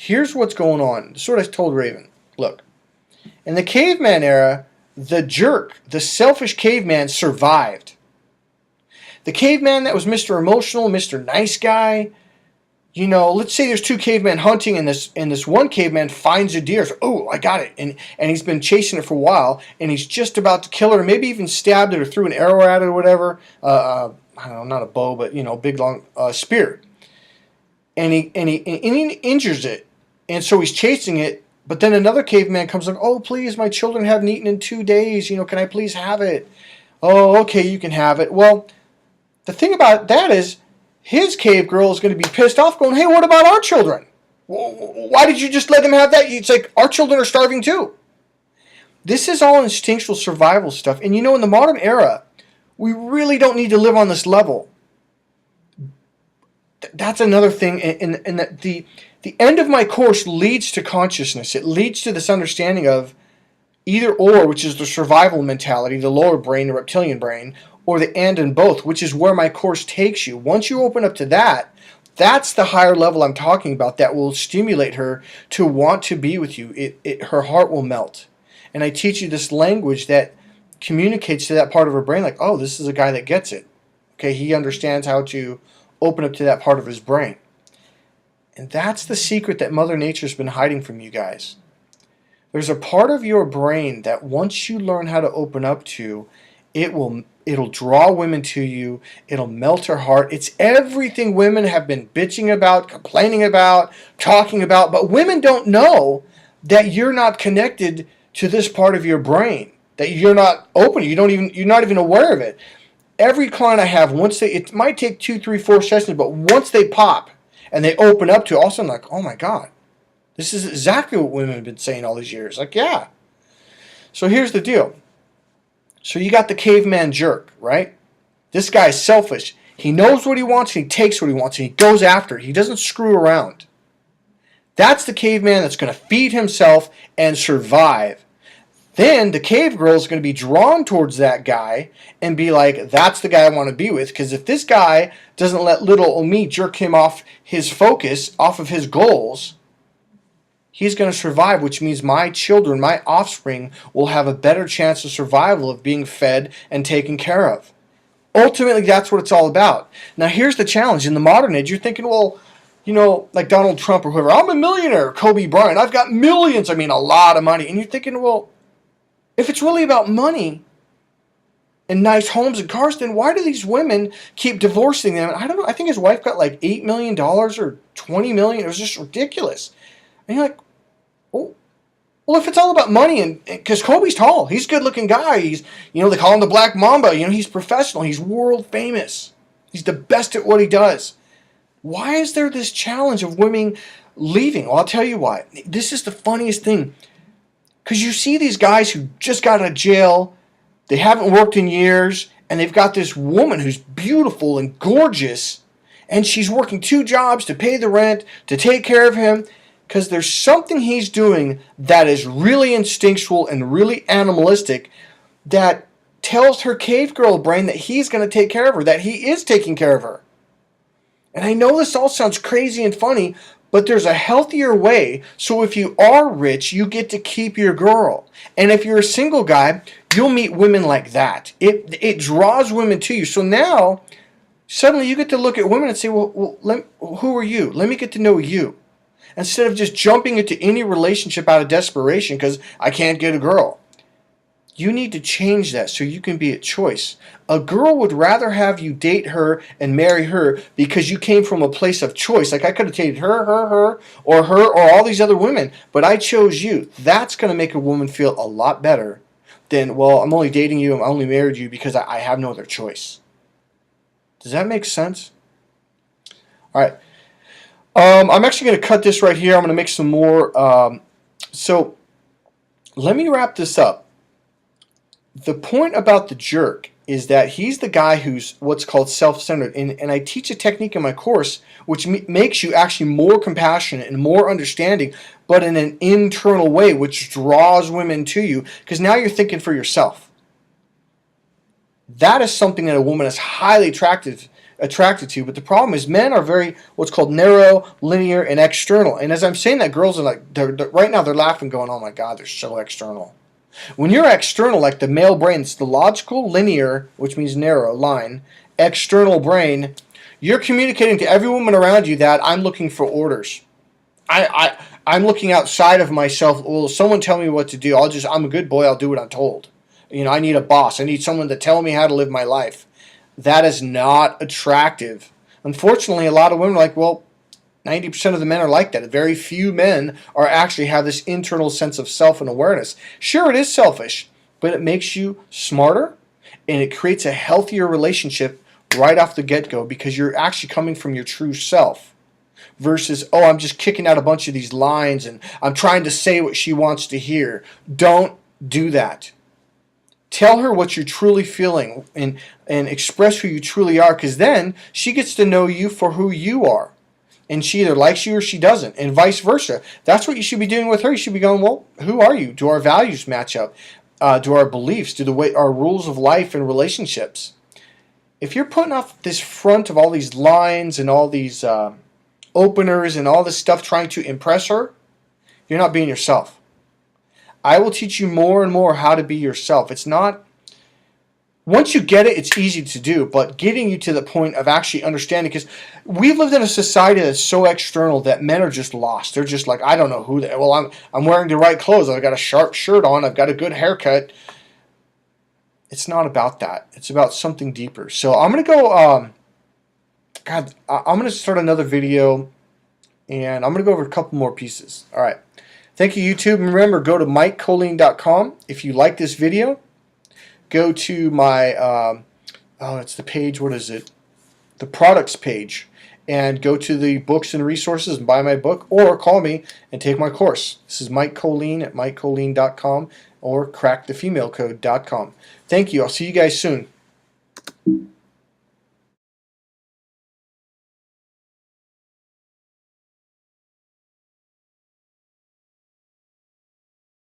here's what's going on. This is what I told Raven. Look, in the caveman era, the jerk, the selfish caveman survived. The caveman that was Mr. Emotional, Mr. Nice Guy, you know, let's say there's two cavemen hunting and this one caveman finds a deer. So, oh, I got it. And he's been chasing it for a while and he's just about to kill it or maybe even stabbed it or threw an arrow at it or whatever. I don't know, not a bow, but, you know, big long spear. And he injures it. And so he's chasing it. But then another caveman comes like, oh, please, my children haven't eaten in 2 days. You know, can I please have it? Oh, okay, you can have it. Well, the thing about that is, his cave girl is going to be pissed off going, hey, what about our children? Why did you just let them have that? It's like, our children are starving too. This is all instinctual survival stuff. And you know, in the modern era, we really don't need to live on this level. That's another thing. And the end of my course leads to consciousness. It leads to this understanding of either or, which is the survival mentality, the lower brain, the reptilian brain, or the and both, which is where my course takes you. Once you open up to that, that's the higher level I'm talking about that will stimulate her to want to be with you. Her heart will melt. And I teach you this language that communicates to that part of her brain like, oh, this is a guy that gets it. Okay, he understands how to open up to that part of his brain. And that's the secret that Mother Nature's been hiding from you guys. There's a part of your brain that once you learn how to open up to, it'll draw women to you. It'll melt her heart. It's everything women have been bitching about, complaining about, talking about. But women don't know that you're not connected to this part of your brain, that you're not open. You're not even aware of it. Every client I have, it might take 2, 3, 4 sessions, but once they pop and they open up to it, all of a sudden like, oh my God, this is exactly what women have been saying all these years. Like, yeah. So here's the deal. So you got the caveman jerk, right? This guy's selfish. He knows what he wants and he takes what he wants and he goes after it. He doesn't screw around. That's the caveman that's going to feed himself and survive. Then the cave girl is going to be drawn towards that guy and be like, that's the guy I want to be with. Because if this guy doesn't let little old me jerk him off his focus, off of his goals, he's going to survive, which means my children, my offspring, will have a better chance of survival of being fed and taken care of. Ultimately, that's what it's all about. Now, here's the challenge. In the modern age, you're thinking, well, you know, like Donald Trump or whoever, I'm a millionaire, Kobe Bryant, I've got millions, I mean a lot of money. And you're thinking, well, if it's really about money and nice homes and cars, then why do these women keep divorcing them? I don't know. I think his wife got like $8 million or $20 million. It was just ridiculous. And you're like, well, if it's all about money, and because Kobe's tall, he's a good-looking guy. He's, you know, they call him the Black Mamba. You know, he's professional. He's world famous. He's the best at what he does. Why is there this challenge of women leaving? Well, I'll tell you why. This is the funniest thing. Because you see these guys who just got out of jail, they haven't worked in years, and they've got this woman who's beautiful and gorgeous, and she's working 2 jobs to pay the rent, to take care of him, because there's something he's doing that is really instinctual and really animalistic that tells her cave girl brain that he's going to take care of her, that he is taking care of her. And I know this all sounds crazy and funny, but there's a healthier way. So if you are rich, you get to keep your girl. And if you're a single guy, you'll meet women like that. It draws women to you. So now, suddenly you get to look at women and say, well who are you? Let me get to know you. Instead of just jumping into any relationship out of desperation because I can't get a girl. You need to change that so you can be at choice. A girl would rather have you date her and marry her because you came from a place of choice. Like I could have dated her, or all these other women, but I chose you. That's going to make a woman feel a lot better than, well, I'm only dating you, I'm only married you because I have no other choice. Does that make sense? All right. I'm actually going to cut this right here. I'm going to make some more. So let me wrap this up. The point about the jerk is that he's the guy who's what's called self-centered. And I teach a technique in my course which makes you actually more compassionate and more understanding, but in an internal way, which draws women to you because now you're thinking for yourself. That is something that a woman is highly attracted attracted to. But the problem is men are very what's called narrow, linear, and external. And as I'm saying that, girls are like, right now they're laughing going, oh my God, they're so external. When you're external, like the male brain, it's the logical, linear, which means narrow, line, external brain, you're communicating to every woman around you that I'm looking for orders. I'm looking outside of myself. Will someone tell me what to do? I'm a good boy. I'll do what I'm told. I need a boss. I need someone to tell me how to live my life. That is not attractive. Unfortunately, a lot of women are like, well, 90% of the men are like that. Very few men actually have this internal sense of self and awareness. Sure, it is selfish, but it makes you smarter, and it creates a healthier relationship right off the get-go because you're actually coming from your true self versus, oh, I'm just kicking out a bunch of these lines and I'm trying to say what she wants to hear. Don't do that. Tell her what you're truly feeling and express who you truly are, because then she gets to know you for who you are. And she either likes you or she doesn't, and vice versa. That's what you should be doing with her. You should be going, well, who are you? Do our values match up? Do our beliefs, our rules of life and relationships? If you're putting off this front of all these lines and all these openers and all this stuff trying to impress her, you're not being yourself. I will teach you more and more how to be yourself. It's not, once you get it, it's easy to do, but getting you to the point of actually understanding, because we've lived in a society that's so external that men are just lost. They're just like, I don't know who they are. Well, I'm wearing the right clothes. I've got a sharp shirt on. I've got a good haircut. It's not about that. It's about something deeper. So I'm going to go, I'm going to start another video, and I'm going to go over a couple more pieces. All right. Thank you, YouTube. And remember, go to MikeKollin.com. If you like this video, go to my, it's the page, what is it? The products page. And go to the books and resources and buy my book, or call me and take my course. This is Mike Kollin at MikeKollin.com or crackthefemalecode.com. Thank you. I'll see you guys soon.